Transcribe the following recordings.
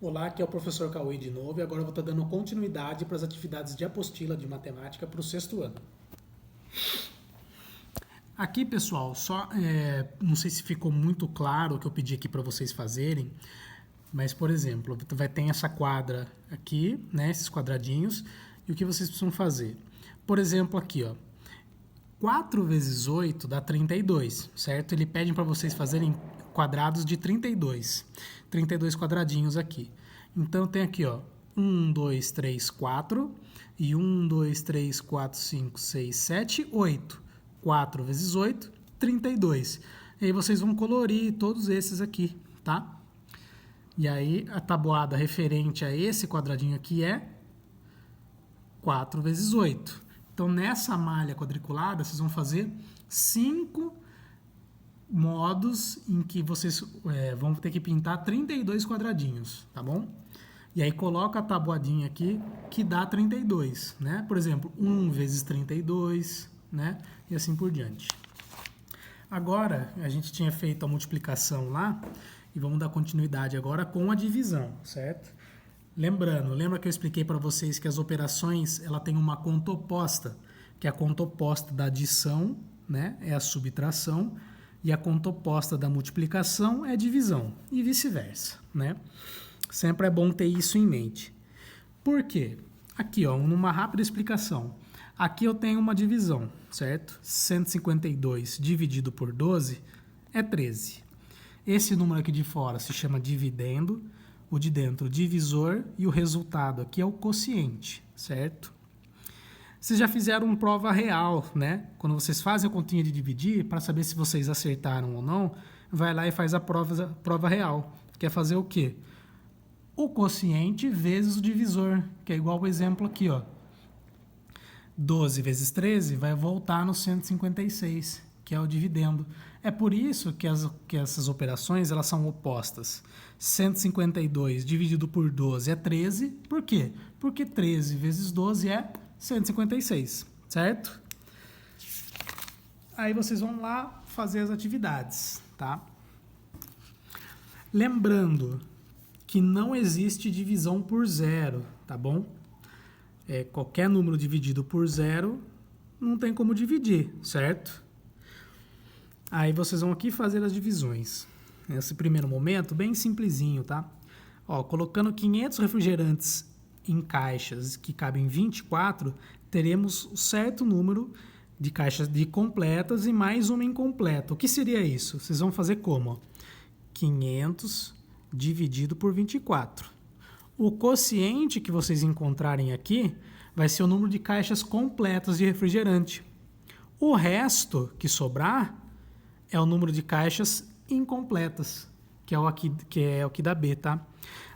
Olá, aqui é o professor Cauê de novo e agora eu vou estar dando continuidade para as atividades de apostila de matemática para o sexto ano. Aqui, pessoal, não sei se ficou muito claro o que eu pedi aqui para vocês fazerem, mas, por exemplo, vai ter essa quadra aqui, né, esses quadradinhos, e o que vocês precisam fazer? Por exemplo, aqui, ó, 4 vezes 8 dá 32, certo? Ele pede para vocês fazerem quadrados de 32. 32 quadradinhos aqui. Então tem aqui, ó, 1, 2, 3, 4 e 1, 2, 3, 4, 5, 6, 7, 8. 4 vezes 8, 32. E aí vocês vão colorir todos esses aqui, tá? E aí a tabuada referente a esse quadradinho aqui é 4 vezes 8. Então, nessa malha quadriculada, vocês vão fazer 5 modos em que vocês vão ter que pintar 32 quadradinhos, tá bom? E aí coloca a tabuadinha aqui que dá 32, né? Por exemplo, 1 vezes 32, né? E assim por diante. Agora, a gente tinha feito a multiplicação lá e vamos dar continuidade agora com a divisão, certo? Lembra que eu expliquei para vocês que as operações ela tem uma conta oposta, que a conta oposta da adição, né, é a subtração, e a conta oposta da multiplicação é a divisão, e vice-versa, né? Sempre é bom ter isso em mente. Por quê? Aqui, ó, numa rápida explicação. Aqui eu tenho uma divisão, certo? 152 dividido por 12 é 13. Esse número aqui de fora se chama dividendo, o de dentro, o divisor, e o resultado aqui é o quociente, certo? Vocês já fizeram prova real, né? Quando vocês fazem a continha de dividir, para saber se vocês acertaram ou não, vai lá e faz a prova real. Quer fazer o quê? O quociente vezes o divisor, que é igual ao exemplo aqui, ó. 12 vezes 13 vai voltar no 156, que é o dividendo. É por isso que essas operações elas são opostas. 152 dividido por 12 é 13. Por quê? Porque 13 vezes 12 é 156, certo? Aí vocês vão lá fazer as atividades, tá? Lembrando que não existe divisão por zero, tá bom? Qualquer número dividido por zero não tem como dividir, certo? Aí vocês vão aqui fazer as divisões. Nesse primeiro momento, bem simplesinho, tá? Ó, colocando 500 refrigerantes em caixas que cabem 24, teremos um certo número de caixas de completas e mais uma incompleta. O que seria isso? Vocês vão fazer como? 500 dividido por 24. O quociente que vocês encontrarem aqui vai ser o número de caixas completas de refrigerante. O resto que sobrar é o número de caixas incompletas, que é o que dá B, tá?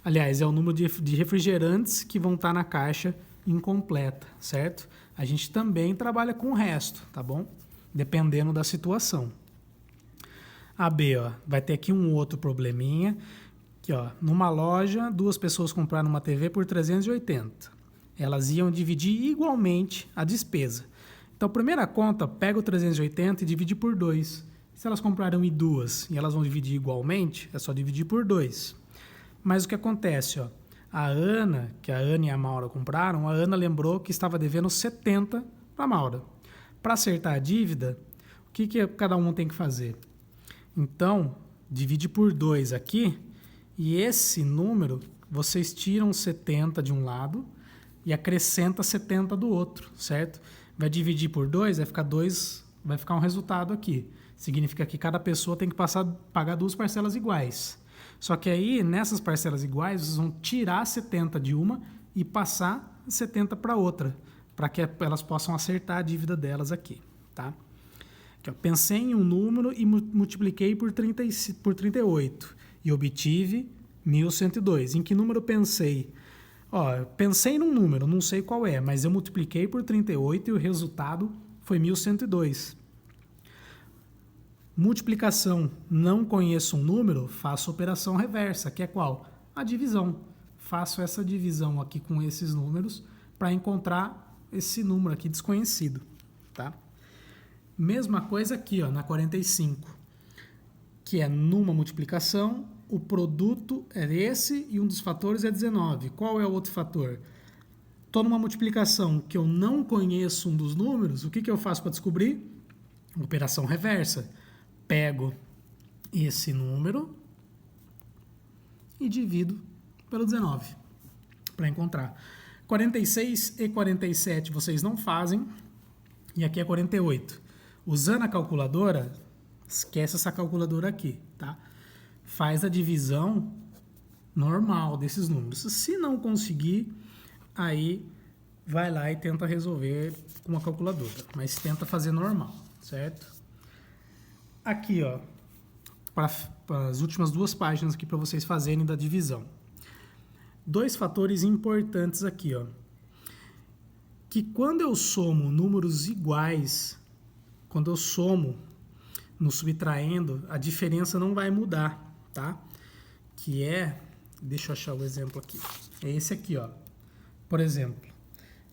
Aliás, é o número de refrigerantes que vão estar na caixa incompleta, certo? A gente também trabalha com o resto, tá bom? Dependendo da situação. A B, ó, vai ter aqui um outro probleminha, que ó, numa loja, 2 pessoas compraram uma TV por 380. Elas iam dividir igualmente a despesa. Então, a primeira conta, pega o 380 e divide por 2. Se elas compraram em 2 e elas vão dividir igualmente, é só dividir por 2. Mas o que acontece, ó? A Ana, que a Ana e a Maura compraram, a Ana lembrou que estava devendo 70 para a Maura. Para acertar a dívida, o que cada um tem que fazer? Então, divide por 2 aqui, e esse número, vocês tiram 70 de um lado e acrescenta 70 do outro, certo? Vai dividir por 2, vai ficar um resultado aqui. Significa que cada pessoa tem que pagar 2 parcelas iguais. Só que aí, nessas parcelas iguais, vocês vão tirar 70 de uma e passar 70 para outra, para que elas possam acertar a dívida delas aqui, tá? Aqui, ó, pensei em um número e multipliquei por 38 e obtive 1.102. Em que número eu pensei? Ó, pensei num número, não sei qual é, mas eu multipliquei por 38 e o resultado foi 1.102. Multiplicação, não conheço um número, faço operação reversa, que é qual? A divisão. Faço essa divisão aqui com esses números para encontrar esse número aqui desconhecido, tá? Mesma coisa aqui, ó, na 45, que é numa multiplicação, o produto é esse e um dos fatores é 19. Qual é o outro fator? Estou numa multiplicação que eu não conheço um dos números, o que eu faço para descobrir? Operação reversa. Pego esse número e divido pelo 19 para encontrar. 46 e 47 vocês não fazem, e aqui é 48. Usando a calculadora, esquece essa calculadora aqui, tá? Faz a divisão normal desses números. Se não conseguir, aí vai lá e tenta resolver com uma calculadora, mas tenta fazer normal, certo? Aqui, ó, para as últimas duas páginas aqui para vocês fazerem da divisão. Dois fatores importantes aqui, ó. Que quando eu somo números iguais, quando eu somo no subtraindo, a diferença não vai mudar, tá? Que é, deixa eu achar o exemplo aqui. É esse aqui, ó. Por exemplo,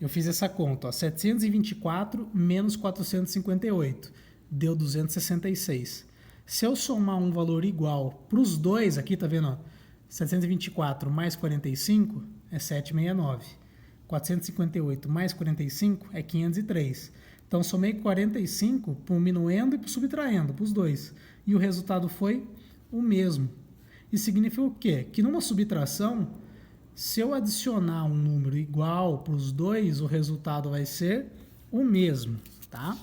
eu fiz essa conta, ó, 724 menos 458, deu 266. Se eu somar um valor igual para os dois, aqui tá vendo, ó, 724 mais 45 é 769. 458 mais 45 é 503. Então, somei 45 para o minuendo e para o subtraindo, para os dois. E o resultado foi o mesmo. Isso significa o quê? Que numa subtração, se eu adicionar um número igual para os dois, o resultado vai ser o mesmo, tá?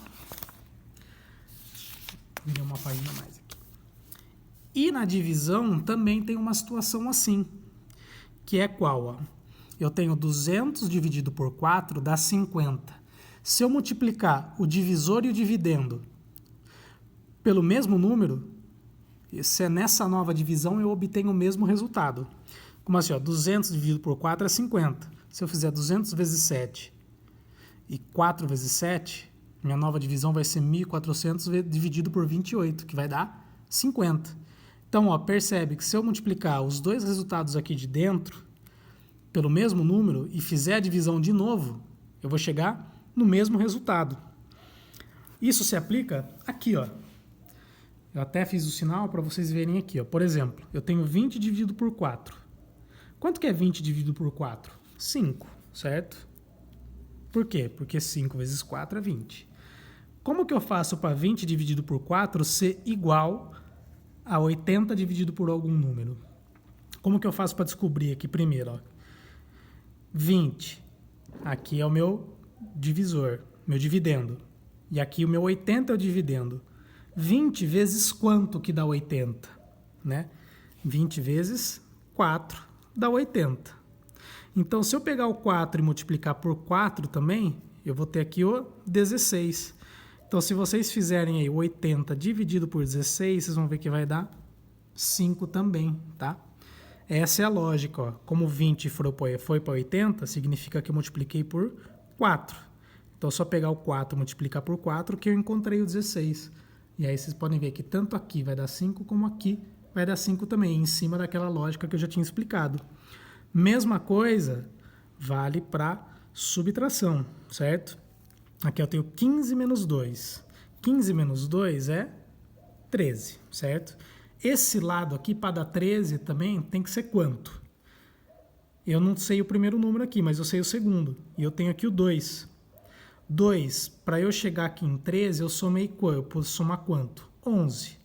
Virei uma página a mais aqui. E na divisão também tem uma situação assim, que é qual? Ó? Eu tenho 200 dividido por 4 dá 50. Se eu multiplicar o divisor e o dividendo pelo mesmo número, se é nessa nova divisão eu obtenho o mesmo resultado. Como assim? Ó, 200 dividido por 4 é 50. Se eu fizer 200 vezes 7 e 4 vezes 7, minha nova divisão vai ser 1.400 dividido por 28, que vai dar 50. Então, ó, percebe que se eu multiplicar os dois resultados aqui de dentro pelo mesmo número e fizer a divisão de novo, eu vou chegar no mesmo resultado. Isso se aplica aqui, ó. Eu até fiz o sinal para vocês verem aqui, ó. Por exemplo, eu tenho 20 dividido por 4. Quanto que é 20 dividido por 4? 5, certo? Por quê? Porque 5 vezes 4 é 20. Como que eu faço para 20 dividido por 4 ser igual a 80 dividido por algum número? Como que eu faço para descobrir aqui primeiro? Ó? 20. Aqui é o meu divisor, meu dividendo. E aqui o meu 80 é o dividendo. 20 vezes quanto que dá 80? Né? 20 vezes 4 dá 80. Então, se eu pegar o 4 e multiplicar por 4 também, eu vou ter aqui o 16. Então, se vocês fizerem aí o 80 dividido por 16, vocês vão ver que vai dar 5 também, tá? Essa é a lógica, ó. Como 20 foi para 80, significa que eu multipliquei por 4. Então, é só pegar o 4 e multiplicar por 4 que eu encontrei o 16. E aí vocês podem ver que tanto aqui vai dar 5, como aqui vai dar 5 também, em cima daquela lógica que eu já tinha explicado. Mesma coisa vale para subtração, certo? Aqui eu tenho 15 menos 2. 15 menos 2 é 13, certo? Esse lado aqui, para dar 13 também, tem que ser quanto? Eu não sei o primeiro número aqui, mas eu sei o segundo. E eu tenho aqui o 2. 2, para eu chegar aqui em 13, eu somei eu posso somar quanto? 11.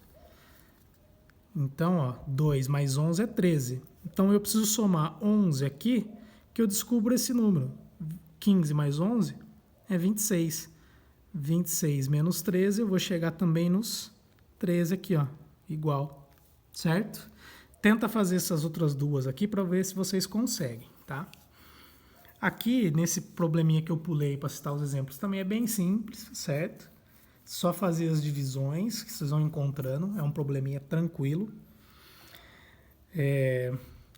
Então, ó, 2 mais 11 é 13. Então, eu preciso somar 11 aqui, que eu descubro esse número. 15 mais 11 é 26. 26 menos 13, eu vou chegar também nos 13 aqui, ó, igual, certo? Tenta fazer essas outras duas aqui para ver se vocês conseguem, tá? Aqui, nesse probleminha que eu pulei para citar os exemplos, também é bem simples, certo? Só fazer as divisões que vocês vão encontrando, é um probleminha tranquilo.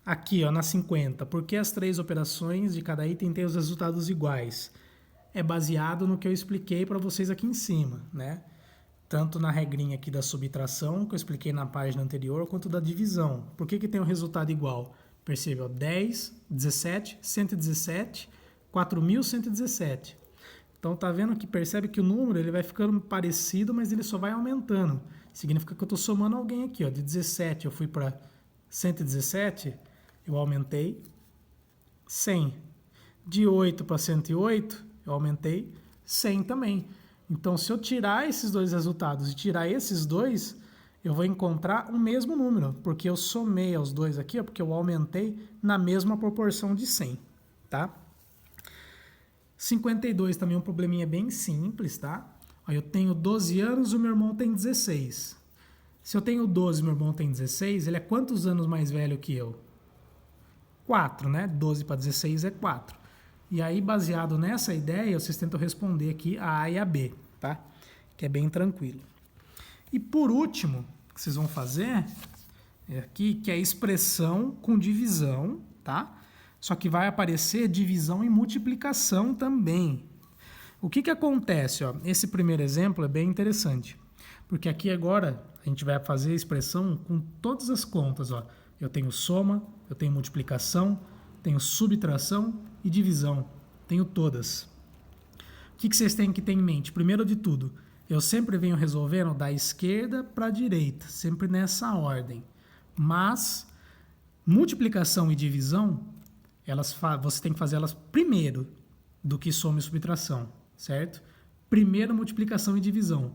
Aqui, ó, na 50, por que as três operações de cada item têm os resultados iguais? É baseado no que eu expliquei para vocês aqui em cima, né? Tanto na regrinha aqui da subtração, que eu expliquei na página anterior, quanto da divisão. Por que tem um resultado igual? Perceba, ó, 10, 17, 117, 4.117. Então, tá vendo que percebe que o número ele vai ficando parecido, mas ele só vai aumentando. Significa que eu estou somando alguém aqui, ó, de 17 eu fui para 117, eu aumentei 100. De 8 para 108, eu aumentei 100 também. Então, se eu tirar esses dois resultados e tirar esses dois, eu vou encontrar o mesmo número, porque eu somei aos dois aqui, ó, porque eu aumentei na mesma proporção de 100, tá? 52 também é um probleminha bem simples, tá? Ó, eu tenho 12 anos e o meu irmão tem 16. Se eu tenho 12 e meu irmão tem 16, ele é quantos anos mais velho que eu? 4, né? 12 para 16 é 4. E aí, baseado nessa ideia, vocês tentam responder aqui a A e a B, tá? Que é bem tranquilo. E por último, o que vocês vão fazer é aqui, que é expressão com divisão, tá? Só que vai aparecer divisão e multiplicação também. O que acontece? Ó? Esse primeiro exemplo é bem interessante, porque aqui agora a gente vai fazer a expressão com todas as contas. Ó. Eu tenho soma, eu tenho multiplicação, tenho subtração e divisão. Tenho todas. O que vocês têm que ter em mente? Primeiro de tudo, eu sempre venho resolvendo da esquerda para a direita, sempre nessa ordem. Mas multiplicação e divisão, você tem que fazer elas primeiro do que soma e subtração, certo? Primeiro multiplicação e divisão.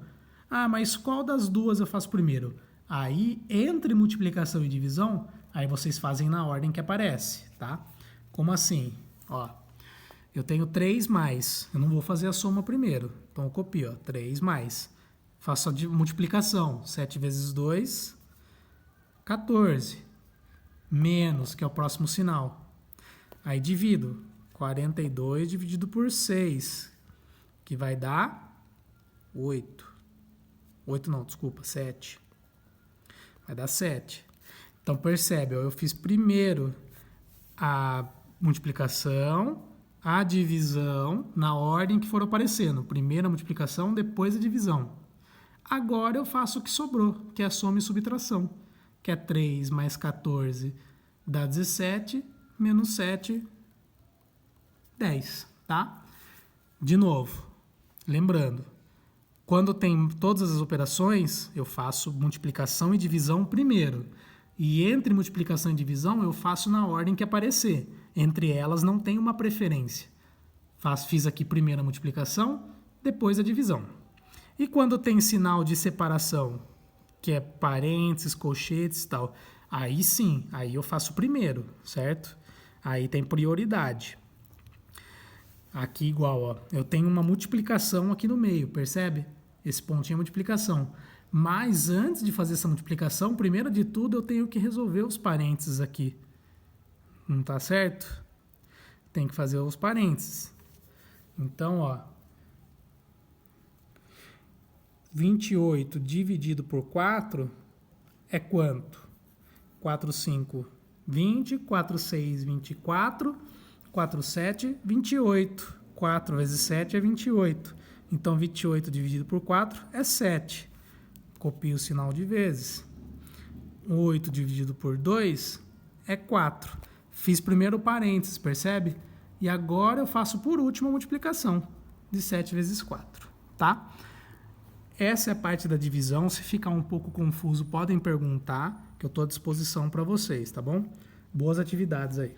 Ah, mas qual das duas eu faço primeiro? Aí, entre multiplicação e divisão, aí vocês fazem na ordem que aparece, tá? Como assim? Ó, eu tenho 3 mais, eu não vou fazer a soma primeiro, então eu copio, ó, 3 mais. Faço a multiplicação, 7 vezes 2, 14. Menos, que é o próximo sinal. Aí divido, 42 dividido por 6, que vai dar 8. 8 não, desculpa, 7. Vai dar 7. Então percebe, ó, eu fiz primeiro a multiplicação, a divisão, na ordem que for aparecendo. Primeiro a multiplicação, depois a divisão. Agora eu faço o que sobrou, que é a soma e subtração, que é 3 mais 14 dá 17, menos 7, 10, tá? De novo, lembrando, quando tem todas as operações, eu faço multiplicação e divisão primeiro. E entre multiplicação e divisão, eu faço na ordem que aparecer. Entre elas, não tem uma preferência. Fiz aqui primeiro a multiplicação, depois a divisão. E quando tem sinal de separação, que é parênteses, colchetes e tal, aí sim, aí eu faço primeiro, certo? Aí tem prioridade. Aqui igual, ó, eu tenho uma multiplicação aqui no meio, percebe? Esse pontinho é multiplicação. Mas antes de fazer essa multiplicação, primeiro de tudo eu tenho que resolver os parênteses aqui. Não tá certo? Tem que fazer os parênteses. Então, ó, 28 dividido por 4 é quanto? 4, 5, 20, 4, 6, 24, 4, 7, 28. 4 vezes 7 é 28. Então, 28 dividido por 4 é 7. Copio o sinal de vezes. 8 dividido por 2 é 4. Fiz primeiro o parênteses, percebe? E agora eu faço por último a multiplicação de 7 vezes 4, tá? Essa é a parte da divisão. Se ficar um pouco confuso, podem perguntar, que eu estou à disposição para vocês, tá bom? Boas atividades aí.